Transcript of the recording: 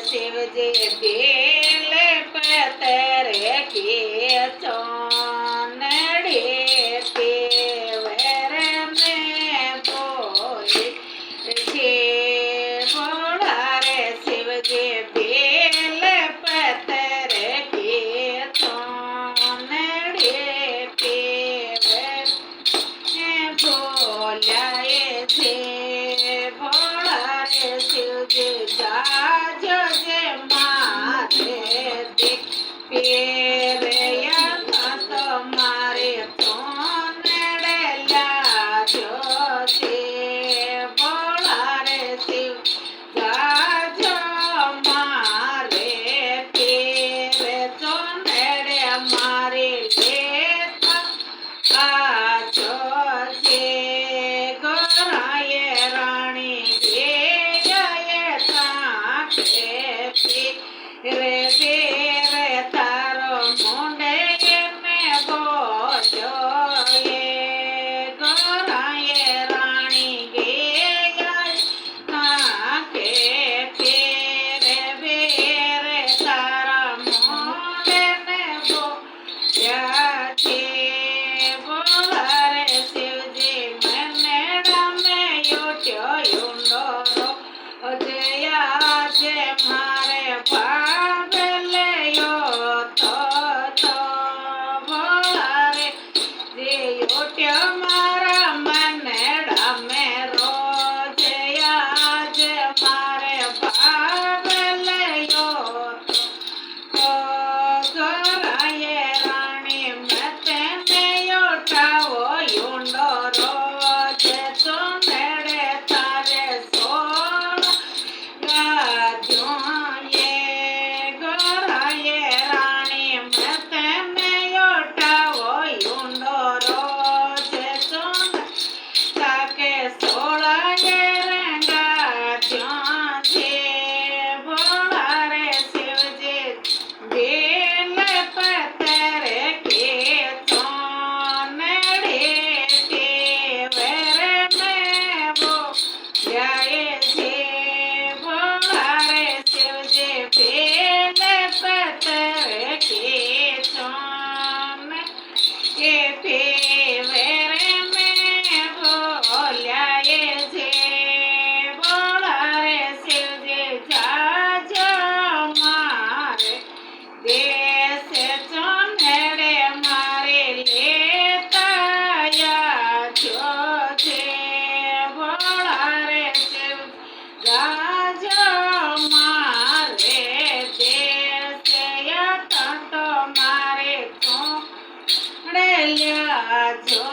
Shivji bell पतर के चौनड़े तेवर में बोले छे बोला रे शिवजी बेल पतर के चौनड़े तेवर बोलाए छे बोला रे शिवजी जाजो जे मारे दे पेरया तो मारे चौनड़े लाजो छे बोला रे शिव जाजो मारे पेरे चौनड़े मारे लेता आजो छे गोराए राणी गे ताके रे रे तारो मुंडे में बोलो ये गोराए राणी गे ताके रे रे तारा मुंडे में बोलो छे बोला रे शिवजी मैंने में योट्यो युंडो जया जे मारे पागले यो तो बोला रे जे योट्यो मारा मनेड़ा में रो जया जे मारे पागले यो तो गोराए राणी मते में योटावो युंडो रो जे चौनड़े तारे सोल ये गोराए राणी मते में योटावो युंडो रो जे चौनड़े ताके सोला ये रंगा छे बोला रे शिवजी बेल पतर के चौनड़े तेवर में बोलाए छे बोला रे शिवजी बेल पतर के चौनड़े तेवर में बोलाए छे बोला रे शिवजी जाजो मारे देश चौनड़े मारे लेता जो छे बोला रे शिव जाजो मारे देश या तो मारे चौनड़े जो